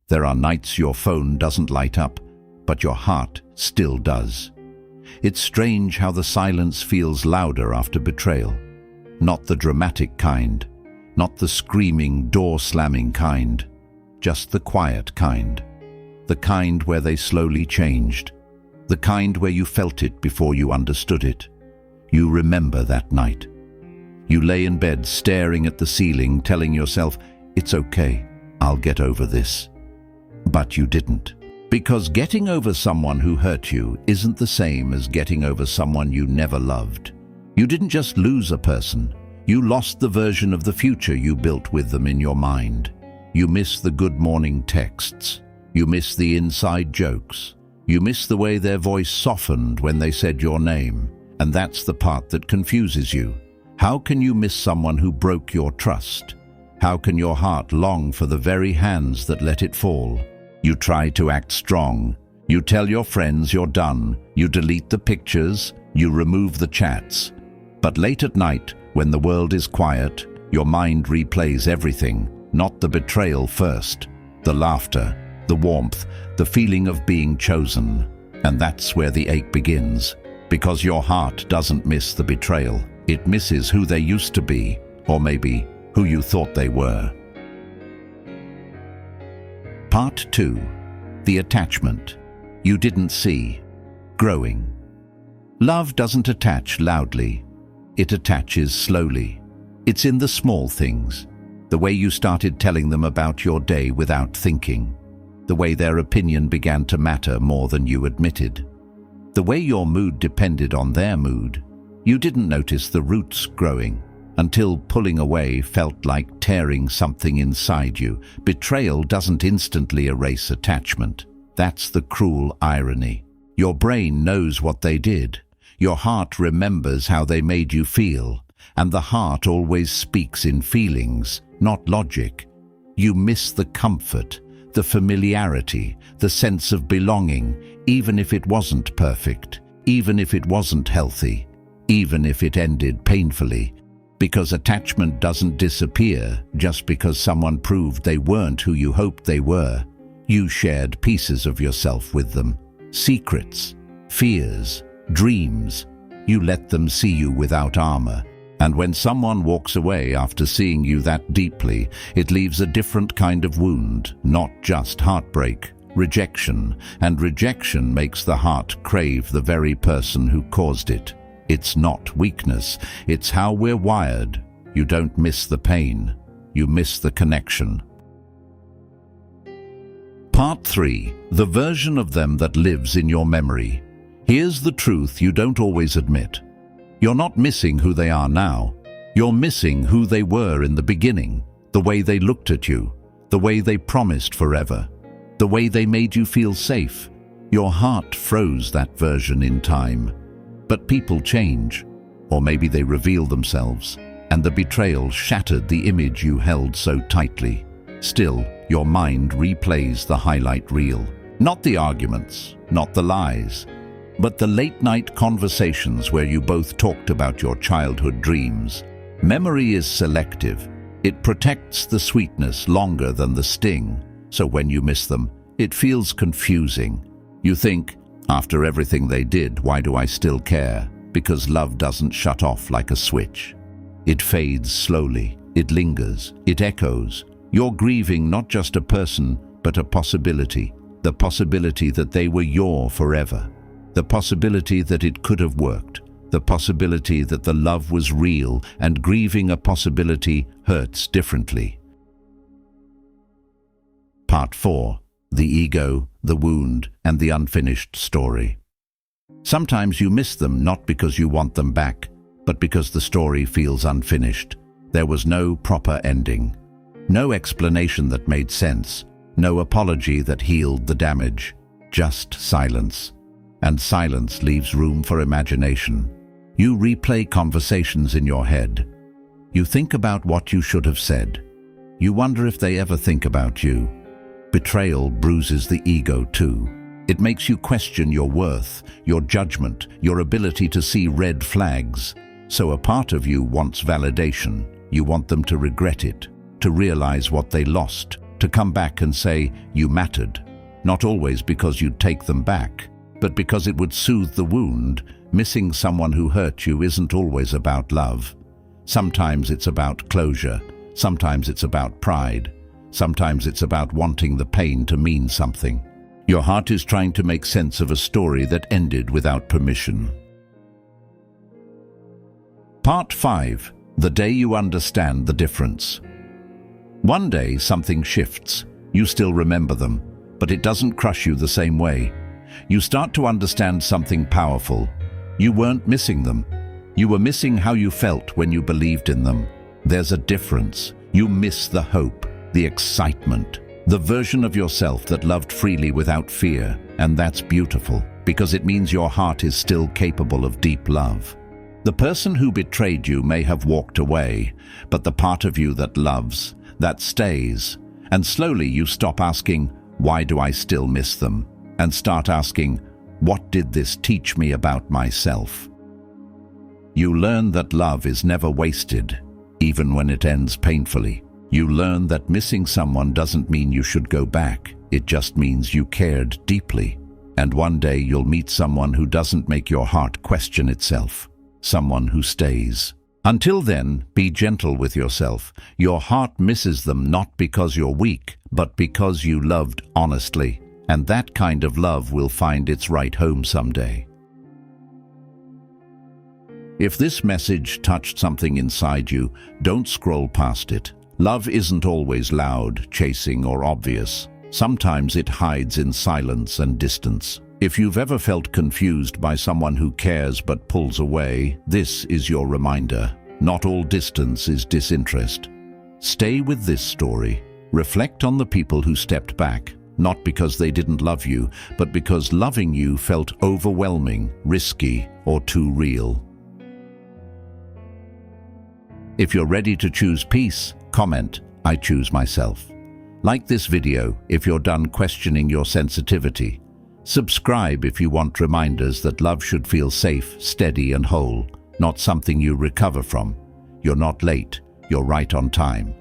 There are nights your phone doesn't light up, but your heart still does. It's strange how the silence feels louder after betrayal. Not the dramatic kind, not the screaming, door-slamming kind, just the quiet kind. The kind where they slowly changed. The kind where you felt it before you understood it. You remember that night. You lay in bed staring at the ceiling, telling yourself, "It's okay, I'll get over this." But you didn't. Because getting over someone who hurt you isn't the same as getting over someone you never loved. You didn't just lose a person. You lost the version of the future you built with them in your mind. You miss the good morning texts. You miss the inside jokes. You miss the way their voice softened when they said your name. And that's the part that confuses you. How can you miss someone who broke your trust? How can your heart long for the very hands that let it fall? You try to act strong. You tell your friends you're done. You delete the pictures. You remove the chats. But late at night, when the world is quiet, your mind replays everything, not the betrayal first. The laughter, the warmth, the feeling of being chosen. And that's where the ache begins. Because your heart doesn't miss the betrayal. It misses who they used to be, or maybe who you thought they were. Part 2. The attachment you didn't see. Growing. Love doesn't attach loudly. It attaches slowly. It's in the small things. The way you started telling them about your day without thinking. The way their opinion began to matter more than you admitted. The way your mood depended on their mood. You didn't notice the roots growing until pulling away felt like tearing something inside you. Betrayal doesn't instantly erase attachment. That's the cruel irony. Your brain knows what they did. Your heart remembers how they made you feel. And the heart always speaks in feelings, not logic. You miss the comfort, the familiarity, the sense of belonging, even if it wasn't perfect, even if it wasn't healthy, even if it ended painfully. Because attachment doesn't disappear just because someone proved they weren't who you hoped they were. You shared pieces of yourself with them. Secrets, fears, dreams. You let them see you without armor. And when someone walks away after seeing you that deeply, it leaves a different kind of wound, not just heartbreak, rejection. And rejection makes the heart crave the very person who caused it. It's not weakness, it's how we're wired. You don't miss the pain, you miss the connection. Part 3. The version of them that lives in your memory. Here's the truth you don't always admit. You're not missing who they are now. You're missing who they were in the beginning, the way they looked at you, the way they promised forever, the way they made you feel safe. Your heart froze that version in time. But people change, or maybe they reveal themselves, and the betrayal shattered the image you held so tightly. Still, your mind replays the highlight reel. Not the arguments, not the lies, but the late-night conversations where you both talked about your childhood dreams. Memory is selective. It protects the sweetness longer than the sting, so when you miss them, it feels confusing. You think, after everything they did, why do I still care? Because love doesn't shut off like a switch. It fades slowly, it lingers, it echoes. You're grieving not just a person, but a possibility. The possibility that they were your forever. The possibility that it could have worked. The possibility that the love was real, and grieving a possibility hurts differently. Part 4. The ego, the wound, and the unfinished story. Sometimes you miss them not because you want them back, but because the story feels unfinished. There was no proper ending. No explanation that made sense. No apology that healed the damage. Just silence. And silence leaves room for imagination. You replay conversations in your head. You think about what you should have said. You wonder if they ever think about you. Betrayal bruises the ego too. It makes you question your worth, your judgment, your ability to see red flags. So a part of you wants validation. You want them to regret it, to realize what they lost, to come back and say you mattered, not always because you'd take them back, but because it would soothe the wound. Missing someone who hurt you isn't always about love. Sometimes it's about closure, sometimes it's about pride, sometimes it's about wanting the pain to mean something. Your heart is trying to make sense of a story that ended without permission. Part 5. The day you understand the difference. One day something shifts. You still remember them, but it doesn't crush you the same way. You start to understand something powerful. You weren't missing them. You were missing how you felt when you believed in them. There's a difference. You miss the hope, the excitement, the version of yourself that loved freely without fear. And that's beautiful, because it means your heart is still capable of deep love. The person who betrayed you may have walked away, but the part of you that loves, that stays. And slowly you stop asking, why do I still miss them? And start asking, what did this teach me about myself? You learn that love is never wasted, even when it ends painfully. You learn that missing someone doesn't mean you should go back. It just means you cared deeply. And one day you'll meet someone who doesn't make your heart question itself. Someone who stays. Until then, be gentle with yourself. Your heart misses them not because you're weak, but because you loved honestly. And that kind of love will find its right home someday. If this message touched something inside you, don't scroll past it. Love isn't always loud, chasing, or obvious. Sometimes it hides in silence and distance. If you've ever felt confused by someone who cares but pulls away, this is your reminder. Not all distance is disinterest. Stay with this story. Reflect on the people who stepped back. Not because they didn't love you, but because loving you felt overwhelming, risky, or too real. If you're ready to choose peace, comment, I choose myself. Like this video if you're done questioning your sensitivity. Subscribe if you want reminders that love should feel safe, steady, and whole, not something you recover from. You're not late, you're right on time.